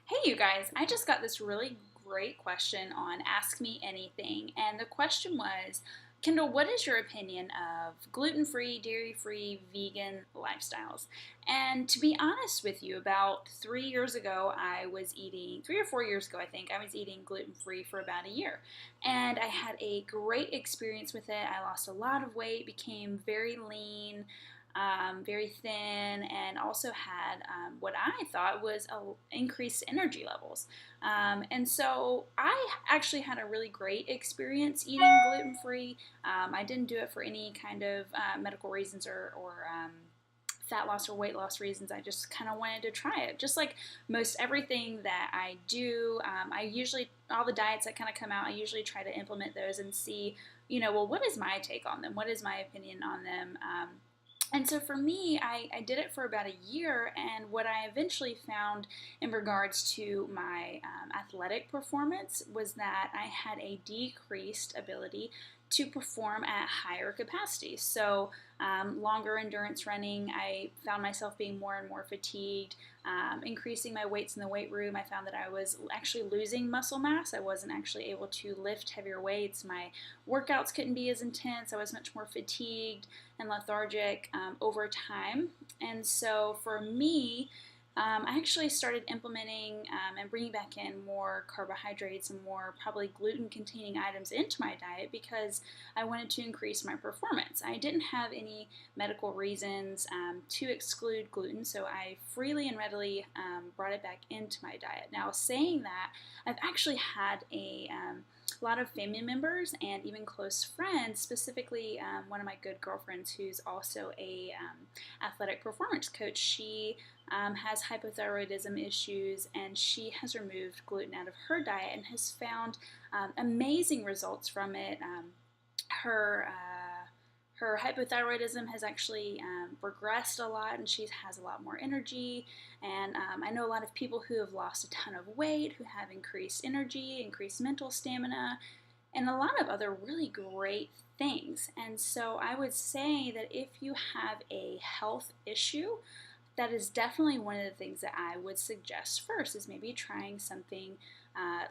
Hey, you guys, I just got this really great question on Ask Me Anything. And the question was, Kendall, what is your opinion of gluten free, dairy free, vegan lifestyles? And to be honest with you, about 3 years ago, I was eating, 3 or 4 years ago, I think, I was eating gluten free for about a year. And I had a great experience with it. I lost a lot of weight, became very lean, very thin, and also had what I thought was increased energy levels. And so I actually had a really great experience eating gluten free. I didn't do it for any kind of medical reasons or fat loss or weight loss reasons. I just kind of wanted to try it. Just like most everything that I do, I usually, all the diets that kind of come out, I usually try to implement those and see, well, what is my take on them? What is my opinion on them? And so for me, I did it for about a year, and what I eventually found in regards to my athletic performance was that I had a decreased ability to perform at higher capacity. So, longer endurance running, I found myself being more and more fatigued. Increasing my weights in the weight room, I found that I was actually losing muscle mass. I wasn't actually able to lift heavier weights. My workouts couldn't be as intense. I was much more fatigued and lethargic over time. And so for me, I actually started implementing and bringing back in more carbohydrates and more probably gluten containing items into my diet because I wanted to increase my performance. I didn't have any medical reasons to exclude gluten, so I freely and readily brought it back into my diet. Now, saying that, I've actually had a lot of family members and even close friends, specifically one of my good girlfriends who's also a athletic performance coach. She has hypothyroidism issues, and she has removed gluten out of her diet and has found amazing results from it. Her her hypothyroidism has actually regressed a lot, and she has a lot more energy. And I know a lot of people who have lost a ton of weight, who have increased energy, increased mental stamina, and a lot of other really great things. And so I would say that if you have a health issue, that is definitely one of the things that I would suggest first is maybe trying something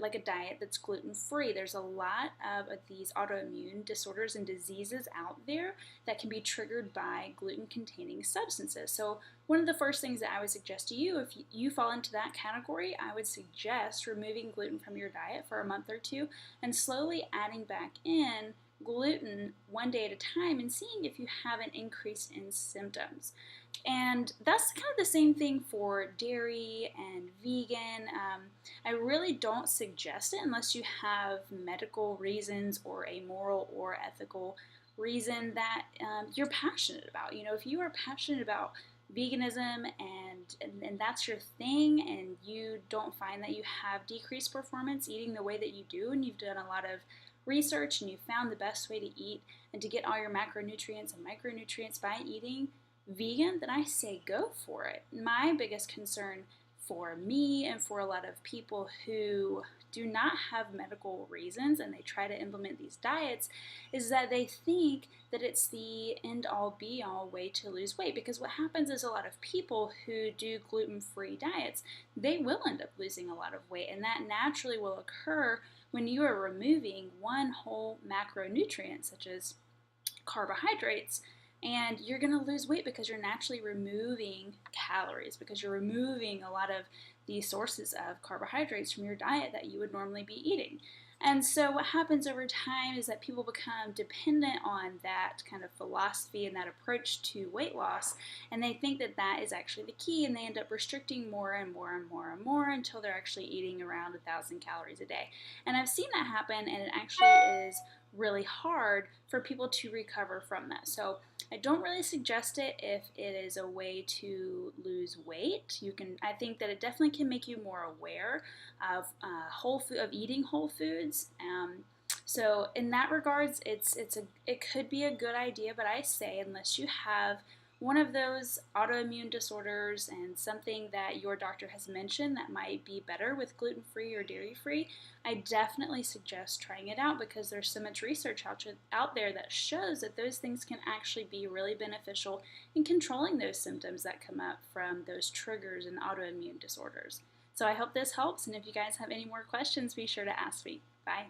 like a diet that's gluten free. There's a lot of these autoimmune disorders and diseases out there that can be triggered by gluten containing substances. So, one of the first things that I would suggest to you, if you fall into that category, I would suggest removing gluten from your diet for a month or two and slowly adding back in gluten one day at a time and seeing if you have an increase in symptoms. And that's kind of the same thing for dairy and vegan. I really don't suggest it unless you have medical reasons or a moral or ethical reason that you're passionate about. If you are passionate about veganism and that's your thing, and you don't find that you have decreased performance eating the way that you do, and you've done a lot of research and you found the best way to eat and to get all your macronutrients and micronutrients by eating vegan, then I say go for it. My biggest concern for me and for a lot of people who do not have medical reasons and they try to implement these diets is that they think that it's the end all be all way to lose weight, because what happens is a lot of people who do gluten-free diets, they will end up losing a lot of weight, and that naturally will occur when you are removing one whole macronutrient such as carbohydrates, and you're going to lose weight because you're naturally removing calories, because you're removing a lot of the sources of carbohydrates from your diet that you would normally be eating. And so what happens over time is that people become dependent on that kind of philosophy and that approach to weight loss, and they think that that is actually the key, and they end up restricting more and more and more and more until they're actually eating around 1,000 calories a day. And I've seen that happen, and it actually is really hard for people to recover from that. So I don't really suggest it if it is a way to lose weight. I think that it definitely can make you more aware of of eating whole foods. So in that regards, it could be a good idea, but I say unless you have one of those autoimmune disorders and something that your doctor has mentioned that might be better with gluten-free or dairy-free, I definitely suggest trying it out, because there's so much research out there that shows that those things can actually be really beneficial in controlling those symptoms that come up from those triggers and autoimmune disorders. So I hope this helps, and if you guys have any more questions, be sure to ask me. Bye.